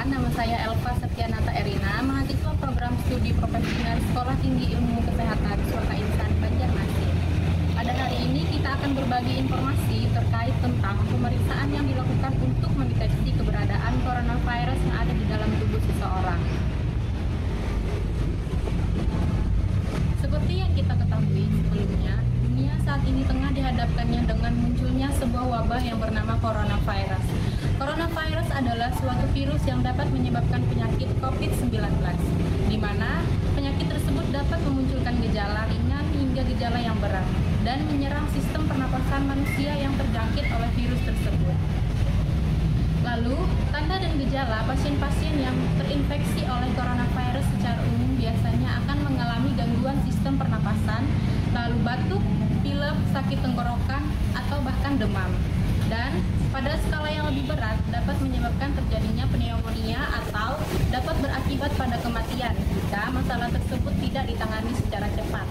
Perkenalkan, nama saya Elva Septianata Erina, mahasiswa program studi profesional Sekolah Tinggi Ilmu Kesehatan Swasta Insan Banjarmasin. Pada hari ini kita akan berbagi informasi terkait tentang pemeriksaan yang dilakukan untuk mendeteksi keberadaan coronavirus yang ada di dalam tubuh seseorang. Seperti yang kita ketahui sebelumnya, dunia saat ini tengah dihadapkannya dengan munculnya sebuah wabah yang bernama coronavirus. Coronavirus adalah suatu virus yang dapat menyebabkan penyakit COVID-19, di mana penyakit tersebut dapat memunculkan gejala ringan hingga gejala yang berat, dan menyerang sistem pernapasan manusia yang terjangkit oleh virus tersebut. Lalu, tanda dan gejala pasien-pasien yang terinfeksi oleh coronavirus secara umum biasanya akan mengalami gangguan sistem pernapasan, lalu batuk, pilek, sakit tenggorokan, atau bahkan demam. Dan pada skala yang lebih berat dapat menyebabkan terjadinya pneumonia atau dapat berakibat pada kematian jika masalah tersebut tidak ditangani secara cepat.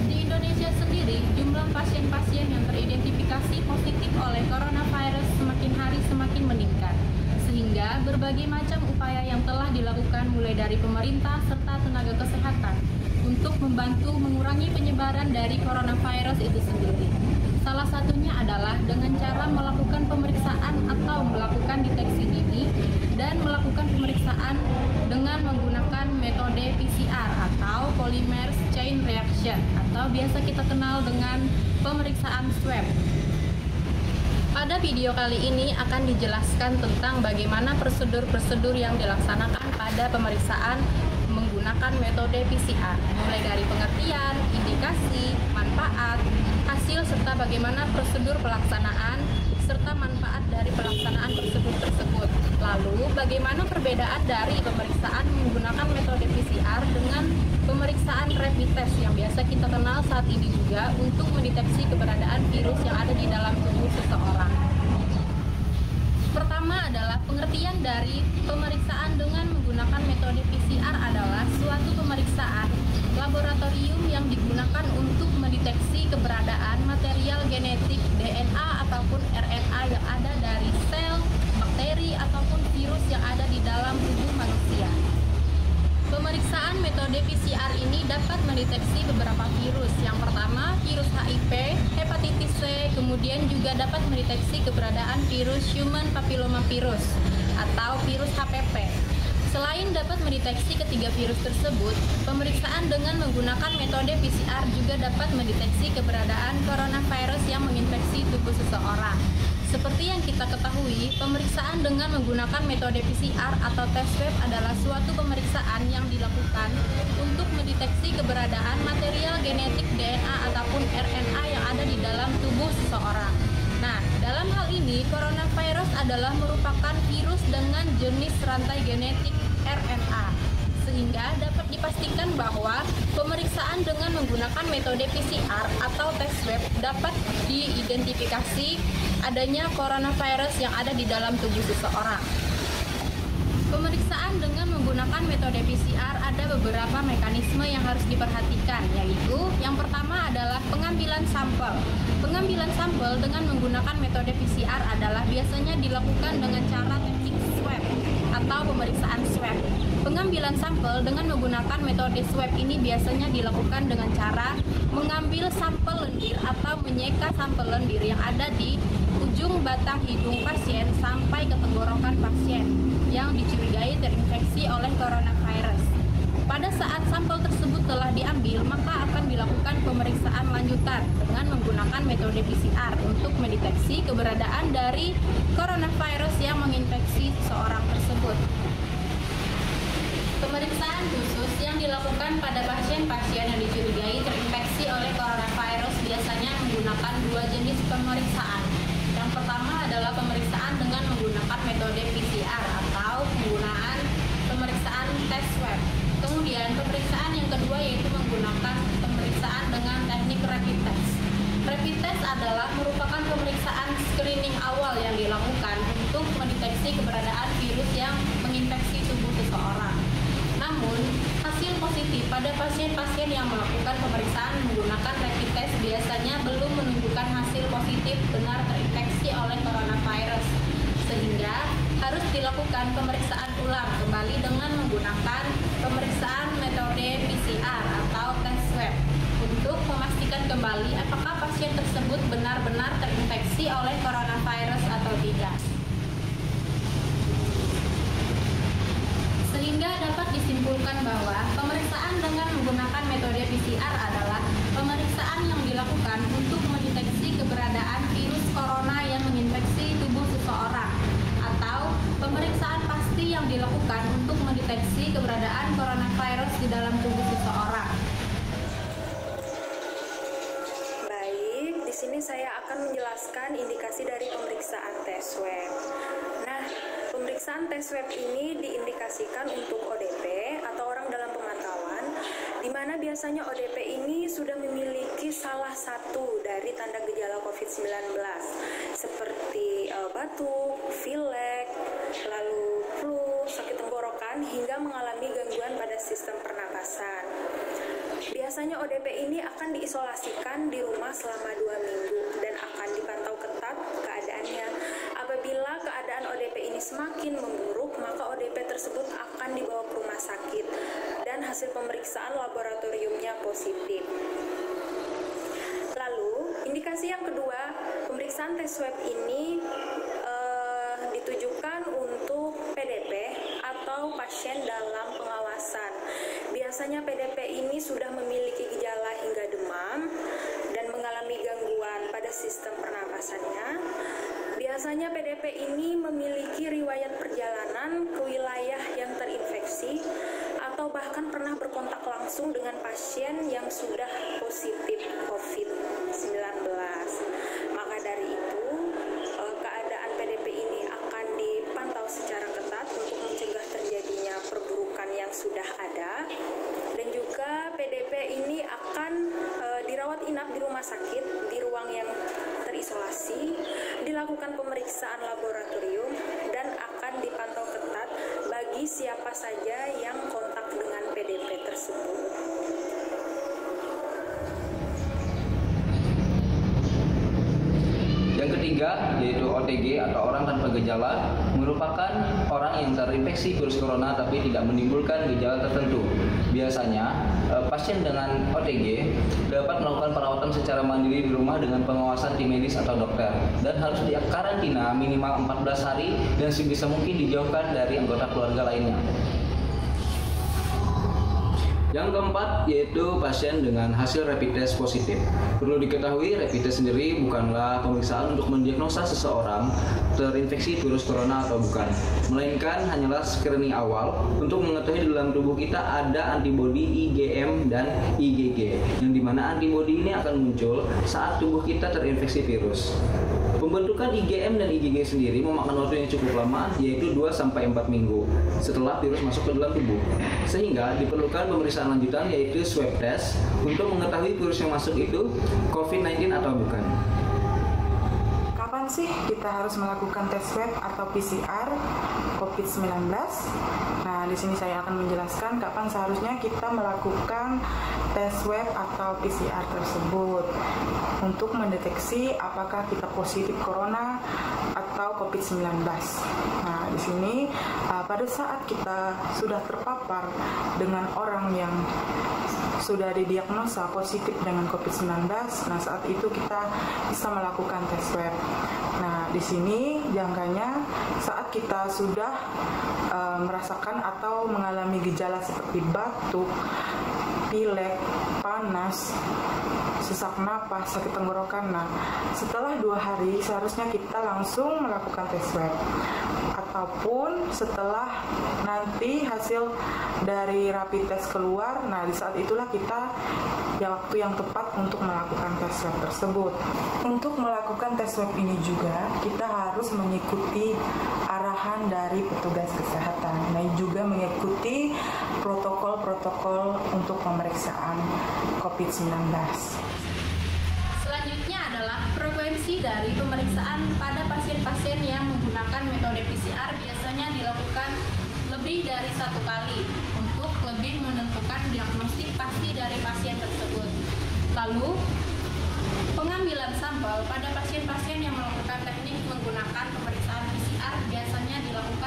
Di Indonesia sendiri, jumlah pasien-pasien yang teridentifikasi positif oleh coronavirus semakin hari semakin meningkat, sehingga berbagai macam upaya yang telah dilakukan mulai dari pemerintah serta tenaga kesehatan untuk membantu mengurangi penyebaran dari coronavirus itu sendiri. Salah satunya adalah dengan cara melakukan pemeriksaan atau melakukan deteksi dini dan melakukan pemeriksaan dengan menggunakan metode PCR atau polymerase chain reaction atau biasa kita kenal dengan pemeriksaan swab. Pada video kali ini akan dijelaskan tentang bagaimana prosedur-prosedur yang dilaksanakan pada pemeriksaan menggunakan metode PCR, mulai dari pengertian, indikasi, manfaat, hasil, serta bagaimana prosedur pelaksanaan, serta manfaat dari pelaksanaan prosedur tersebut. Lalu, bagaimana perbedaan dari pemeriksaan menggunakan metode PCR dengan pemeriksaan rapid test yang biasa kita kenal saat ini juga untuk mendeteksi keberadaan virus yang ada di dalam tubuh seseorang. Pertama adalah pengertian dari pemeriksaan dengan menggunakan metode PCR adalah suatu pemeriksaan laboratorium yang digunakan untuk mendeteksi keberadaan material genetik DNA ataupun RNA yang ada dari sel, bakteri, ataupun virus yang ada di dalam tubuh manusia. Pemeriksaan metode PCR ini dapat mendeteksi beberapa virus. Yang pertama, virus HIV, hepatitis C, kemudian juga dapat mendeteksi keberadaan virus human papillomavirus atau virus HPV. Selain dapat mendeteksi ketiga virus tersebut, pemeriksaan dengan menggunakan metode PCR juga dapat mendeteksi keberadaan coronavirus yang menginfeksi tubuh seseorang. Seperti yang kita ketahui, pemeriksaan dengan menggunakan metode PCR atau tes swab adalah suatu pemeriksaan yang dilakukan untuk mendeteksi keberadaan material genetik DNA ataupun RNA yang ada di dalam tubuh seseorang. Nah, dalam hal ini, coronavirus adalah merupakan virus dengan jenis rantai genetik RNA, sehingga dapat dipastikan bahwa pemeriksaan dengan menggunakan metode PCR atau tes swab dapat diidentifikasi adanya coronavirus yang ada di dalam tubuh seseorang. Pemeriksaan dengan menggunakan metode PCR ada beberapa mekanisme yang harus diperhatikan, yaitu yang pertama adalah pengambilan sampel. Pengambilan sampel dengan menggunakan metode PCR adalah biasanya dilakukan dengan cara teknik swab atau pemeriksaan swab. Pengambilan sampel dengan menggunakan metode swab ini biasanya dilakukan dengan cara mengambil sampel lendir atau menyeka sampel lendir yang ada di ujung batang hidung pasien sampai ke tenggorokan pasien yang dicurigai terinfeksi oleh coronavirus. Pada saat sampel tersebut telah diambil, maka akan dilakukan pemeriksaan lanjutan dengan menggunakan metode PCR untuk mendeteksi keberadaan dari coronavirus yang menginfeksi seseorang tersebut. Pemeriksaan khusus yang dilakukan pada pasien-pasien yang dicurigai terinfeksi oleh coronavirus biasanya menggunakan dua jenis pemeriksaan. Yang pertama adalah pemeriksaan dengan menggunakan metode PCR atau penggunaan pemeriksaan tes swab. Kemudian pemeriksaan yang kedua yaitu menggunakan pemeriksaan dengan teknik rapid test. Rapid test adalah merupakan pemeriksaan screening awal yang dilakukan untuk mendeteksi keberadaan virus yang menginfeksi tubuh seseorang. Namun, hasil positif pada pasien-pasien yang melakukan pemeriksaan menggunakan rapid test biasanya belum menunjukkan hasil positif benar terinfeksi oleh coronavirus, sehingga harus dilakukan pemeriksaan ulang kembali dengan menggunakan pemeriksaan metode PCR atau tes swab untuk memastikan kembali apakah pasien tersebut benar-benar terinfeksi oleh coronavirus atau tidak. Sehingga dapat disimpulkan bahwa pemeriksaan dengan menggunakan metode PCR adalah pemeriksaan yang dilakukan untuk mendeteksi keberadaan virus corona yang menginfeksi tubuh seseorang, atau pemeriksaan pasti yang dilakukan untuk mendeteksi keberadaan coronavirus di dalam tubuh seseorang. Baik, di sini saya akan menjelaskan indikasi dari pemeriksaan tes swab. Nah, pemeriksaan tes swab ini diindikasikan untuk ODP atau orang dalam pemantauan, di mana biasanya ODP ini sudah memiliki salah satu dari tanda gejala COVID-19 seperti batuk, pilek, lalu flu, sakit tenggorokan, hingga mengalami gangguan pada sistem pernapasan. Biasanya ODP ini akan diisolasikan di rumah selama 2 minggu dan akan dipantau ketat keadaannya. Apabila keadaan ODP ini semakin memburuk, maka ODP tersebut akan dibawa ke rumah sakit dan hasil pemeriksaan laboratoriumnya positif. Lalu, indikasi yang kedua, pemeriksaan tes swab ini ditujukan untuk PDP atau pasien dalam pengawasan. Biasanya PDP ini sudah memiliki gejala hingga demam dan mengalami gangguan pada sistem pernapasannya. Biasanya PDP ini memiliki riwayat perjalanan ke wilayah yang terinfeksi atau bahkan pernah berkontak langsung dengan pasien yang sudah positif COVID-19. Maka dari itu, keadaan PDP ini akan dipantau secara ketat untuk mencegah terjadinya perburukan yang sudah ada. Dan juga PDP ini akan dirawat inap di rumah sakit, di ruang yang terisolasi, dilakukan pemeriksaan laboratorium, dan akan dipantau ketat bagi siapa saja yang kontak dengan PDP tersebut. Yang ketiga, yaitu OTG atau orang tanpa gejala, merupakan orang yang terinfeksi virus corona tapi tidak menimbulkan gejala tertentu. Biasanya, pasien dengan OTG dapat melakukan perawatan secara mandiri di rumah dengan pengawasan tim medis atau dokter dan harus dikarantina minimal 14 hari dan sebisa mungkin dijauhkan dari anggota keluarga lainnya. Yang keempat yaitu pasien dengan hasil rapid test positif. Perlu diketahui, rapid test sendiri bukanlah pemeriksaan untuk mendiagnosa seseorang terinfeksi virus corona atau bukan, melainkan hanyalah screening awal untuk mengetahui di dalam tubuh kita ada antibodi IgM dan IgG, yang dimana antibodi ini akan muncul saat tubuh kita terinfeksi virus. Pembentukan IgM dan IgG sendiri memakan waktu yang cukup lama, yaitu 2-4 minggu setelah virus masuk ke dalam tubuh. Sehingga diperlukan pemeriksaan lanjutan yaitu swab test untuk mengetahui virus yang masuk itu COVID-19 atau bukan. Kapan sih kita harus melakukan tes swab atau PCR COVID-19? Nah, di sini saya akan menjelaskan kapan seharusnya kita melakukan tes swab atau PCR tersebut untuk mendeteksi apakah kita positif corona atau COVID-19. Nah, di sini pada saat kita sudah terpapar dengan orang yang sudah didiagnosa positif dengan COVID-19, nah saat itu kita bisa melakukan tes swab. Nah, di sini jangkanya saat kita sudah merasakan atau mengalami gejala seperti batuk, pilek, panas, sesak napas, sakit tenggorokan. Nah, setelah 2 hari seharusnya kita langsung melakukan tes swab, ataupun setelah nanti hasil dari rapid test keluar. Nah, di saat itulah kita waktu yang tepat untuk melakukan tes swab tersebut. Untuk melakukan tes swab ini juga kita harus mengikuti arahan dari petugas kesehatan, dan juga mengikuti protokol-protokol untuk pemeriksaan COVID-19. Selanjutnya adalah frekuensi dari pemeriksaan pada pasien-pasien yang menggunakan metode PCR biasanya dilakukan lebih dari 1 kali untuk lebih menentukan diagnostik pasti dari pasien tersebut. Lalu, pengambilan sampel pada pasien-pasien yang melakukan teknik menggunakan pemeriksaan PCR biasanya dilakukan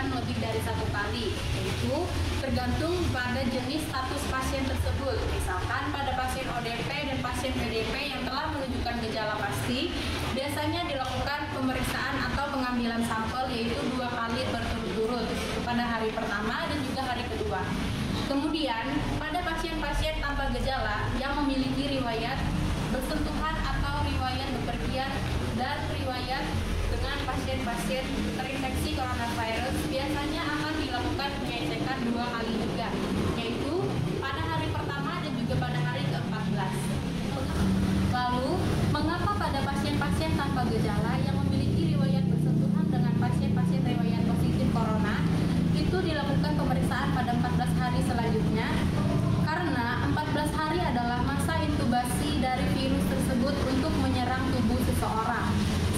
tergantung pada jenis status pasien tersebut. Misalkan pada pasien ODP dan pasien PDP yang telah menunjukkan gejala pasti, biasanya dilakukan pemeriksaan atau pengambilan sampel yaitu 2 kali berturut-turut pada hari pertama dan juga hari kedua. Kemudian, pada pasien-pasien tanpa gejala yang memiliki riwayat bersentuhan atau riwayat bepergian dan riwayat dengan pasien-pasien terinfeksi coronavirus, biasanya akan dilakukan pengecekan 2 kali juga, yaitu pada hari pertama dan juga pada hari ke-14. Lalu, mengapa pada pasien-pasien tanpa gejala yang memiliki riwayat bersentuhan dengan pasien-pasien riwayat positif corona itu dilakukan pemeriksaan pada 14 hari selanjutnya? Karena 14 hari adalah masa intubasi dari virus tersebut untuk menyerang tubuh seseorang.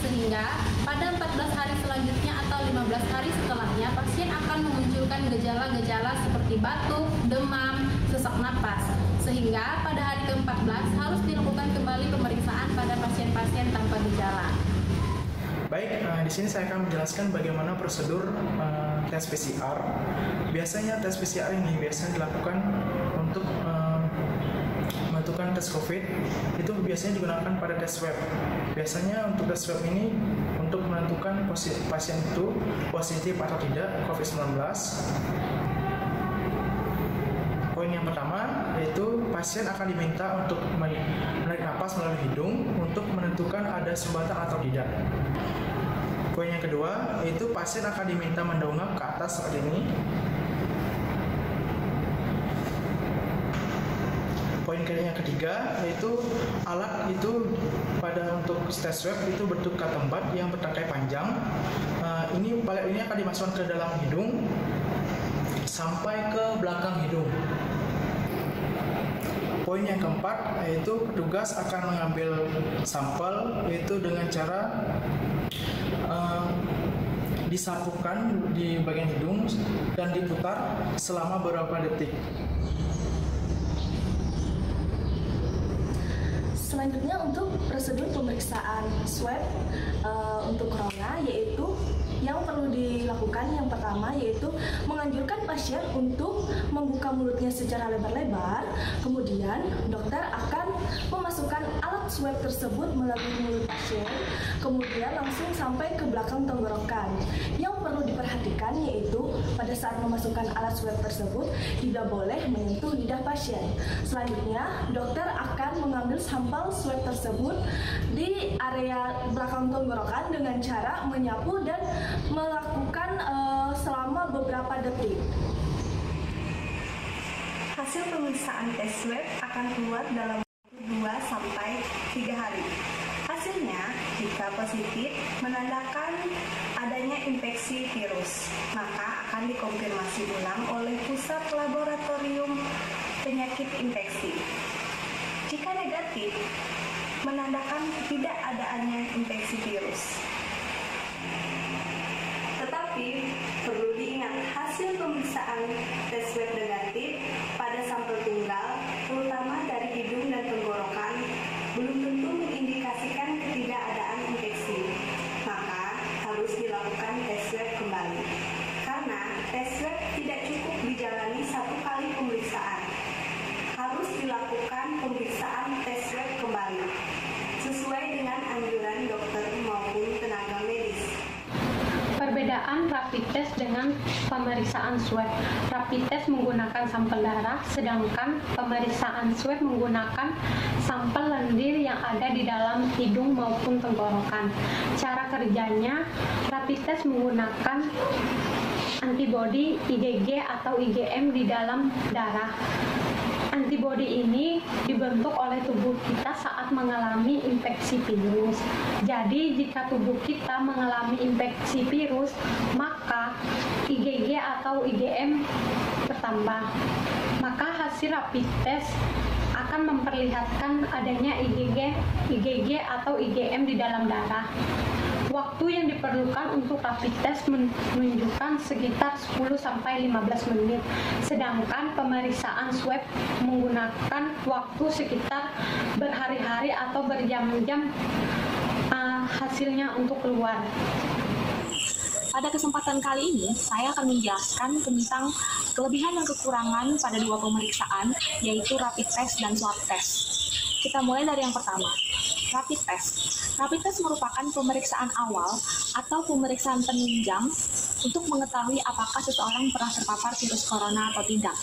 Sehingga pada 14 hari selanjutnya atau 15 hari setelahnya, pasien akan memunculkan gejala-gejala seperti batuk, demam, sesak napas. Sehingga pada hari ke-14 harus dilakukan kembali pemeriksaan pada pasien-pasien tanpa gejala. Baik, di sini saya akan menjelaskan bagaimana prosedur tes PCR. Biasanya tes PCR ini biasanya dilakukan untuk menentukan tes COVID. Itu biasanya digunakan pada tes swab. Biasanya untuk tes swab ini untuk menentukan pasien itu positif atau tidak COVID-19. Poin yang pertama yaitu pasien akan diminta untuk menarik napas melalui hidung untuk menentukan ada sumbatan atau tidak. Poin yang kedua yaitu pasien akan diminta mendongak ke atas seperti ini. Poin yang ketiga yaitu alat itu pada untuk tes swab itu bentuk katembat yang bertangkai panjang. Ini akan dimasukkan ke dalam hidung sampai ke belakang hidung. Poin yang keempat yaitu petugas akan mengambil sampel yaitu dengan cara disapukan di bagian hidung dan diputar selama beberapa detik. Selanjutnya untuk prosedur pemeriksaan swab untuk corona, yaitu yang perlu dilakukan yang pertama yaitu menganjurkan pasien untuk membuka mulutnya secara lebar-lebar. Kemudian dokter akan memasukkan alat swab tersebut melalui mulut pasien, kemudian langsung sampai ke belakang tenggorokan. Yang perlu diperhatikan yaitu pada saat memasukkan alat swab tersebut tidak boleh menyentuh lidah pasien. Selanjutnya dokter akan mengambil sampel swab tersebut di area belakang tenggorokan dengan cara menyapu dan melakukan selama beberapa detik. Hasil pemeriksaan tes swab akan keluar dalam 2-3 hari. Hasilnya, jika positif, menandakan adanya infeksi virus, maka akan dikonfirmasi ulang oleh pusat laboratorium penyakit infeksi. Jika negatif, menandakan tidak adanya infeksi virus. Tetapi perlu diingat, hasil pemeriksaan tes swab negatif pada sampel tunggal, terutama dari hidung dan tenggorokan, belum tentu mengindikasikan ketidakadaan infeksi. Maka harus dilakukan tes swab kembali. Karena tes swab tidak cukup dijalani 1 kali pemeriksaan. Harus dilakukan pemeriksaan tes swab kembali sesuai dengan anjuran dokter maupun tenaga medis. Perbedaan rapid test dengan pemeriksaan swab. Rapid test menggunakan sampel darah, sedangkan pemeriksaan swab menggunakan sampel lendir yang ada di dalam hidung maupun tenggorokan. Cara kerjanya, rapid test menggunakan antibodi IgG atau IgM di dalam darah. Antibodi ini dibentuk oleh tubuh kita saat mengalami infeksi virus. Jadi, jika tubuh kita mengalami infeksi virus, maka IgG atau IgM bertambah. Maka hasil rapid test akan memperlihatkan adanya IgG atau IgM di dalam darah. Waktu yang diperlukan untuk rapid test menunjukkan sekitar 10-15 menit, sedangkan pemeriksaan swab menggunakan waktu sekitar berhari-hari atau berjam-jam hasilnya untuk keluar. Pada kesempatan kali ini, saya akan menjelaskan tentang kelebihan dan kekurangan pada dua pemeriksaan, yaitu rapid test dan swab test. Kita mulai dari yang pertama, rapid test. Rapid test merupakan pemeriksaan awal atau pemeriksaan penunjang untuk mengetahui apakah seseorang pernah terpapar virus corona atau tidak.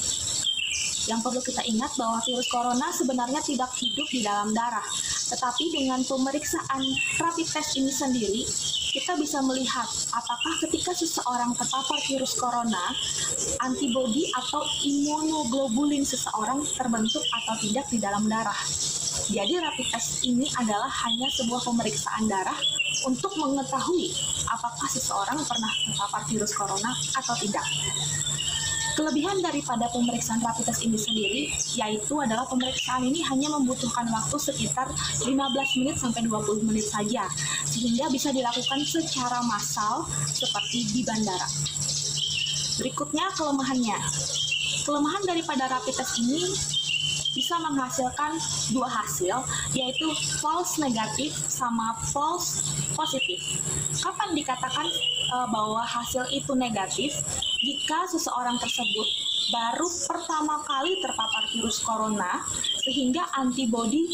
Yang perlu kita ingat bahwa virus corona sebenarnya tidak hidup di dalam darah, tetapi dengan pemeriksaan rapid test ini sendiri, kita bisa melihat apakah ketika seseorang terpapar virus corona, antibodi atau imunoglobulin seseorang terbentuk atau tidak di dalam darah. Jadi rapid test ini adalah hanya sebuah pemeriksaan darah untuk mengetahui apakah seseorang pernah terpapar virus corona atau tidak. Kelebihan daripada pemeriksaan rapid test ini sendiri yaitu adalah pemeriksaan ini hanya membutuhkan waktu sekitar 15 menit sampai 20 menit saja, sehingga bisa dilakukan secara massal seperti di bandara. Berikutnya kelemahannya. Kelemahan daripada rapid test ini bisa menghasilkan dua hasil, yaitu false negatif sama false positif. Kapan dikatakan bahwa hasil itu negatif? Jika seseorang tersebut baru pertama kali terpapar virus corona, sehingga antibodi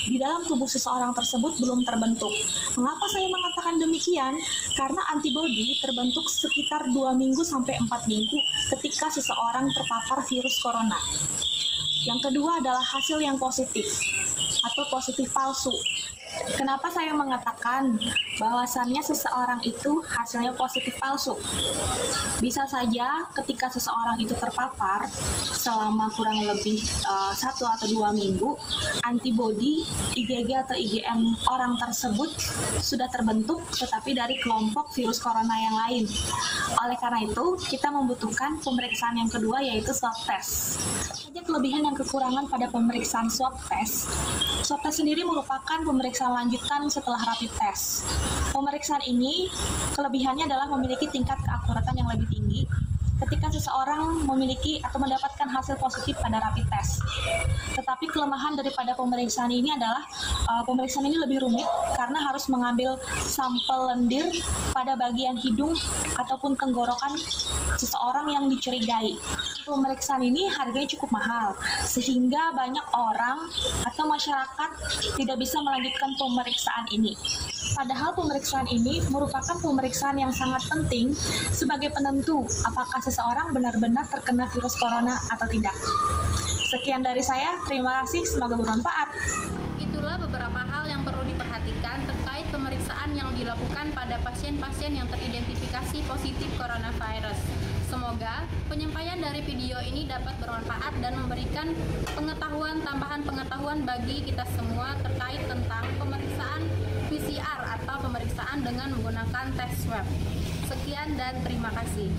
di dalam tubuh seseorang tersebut belum terbentuk. Mengapa saya mengatakan demikian? Karena antibodi terbentuk sekitar 2 minggu sampai 4 minggu ketika seseorang terpapar virus corona. Yang kedua adalah hasil yang positif atau positif palsu. Kenapa saya mengatakan bahwasannya seseorang itu hasilnya positif palsu? Bisa saja ketika seseorang itu terpapar selama kurang lebih 1 atau 2 minggu, antibodi IgG atau IgM orang tersebut sudah terbentuk tetapi dari kelompok virus corona yang lain. Oleh karena itu, kita membutuhkan pemeriksaan yang kedua yaitu swab test. Saja kelebihan dan kekurangan pada pemeriksaan swab test. Swab test sendiri merupakan pemeriksaan lanjutan setelah rapid test. Pemeriksaan ini kelebihannya adalah memiliki tingkat keakuratan yang lebih tinggi ketika seseorang memiliki atau mendapatkan hasil positif pada rapid test. Tetapi kelemahan daripada pemeriksaan ini adalah pemeriksaan ini lebih rumit karena harus mengambil sampel lendir pada bagian hidung ataupun tenggorokan seseorang yang dicurigai. Pemeriksaan ini harganya cukup mahal, sehingga banyak orang atau masyarakat tidak bisa melanjutkan pemeriksaan ini. Padahal pemeriksaan ini merupakan pemeriksaan yang sangat penting sebagai penentu apakah seseorang benar-benar terkena virus corona atau tidak. Sekian dari saya, terima kasih, semoga bermanfaat. Itulah beberapa hal yang perlu diperhatikan terkait pemeriksaan yang dilakukan pada pasien-pasien yang teridentifikasi positif coronavirus. Semoga penyampaian dari video ini dapat bermanfaat dan memberikan tambahan pengetahuan bagi kita semua terkait tentang pemeriksaan PCR atau pemeriksaan dengan menggunakan tes swab. Sekian dan terima kasih.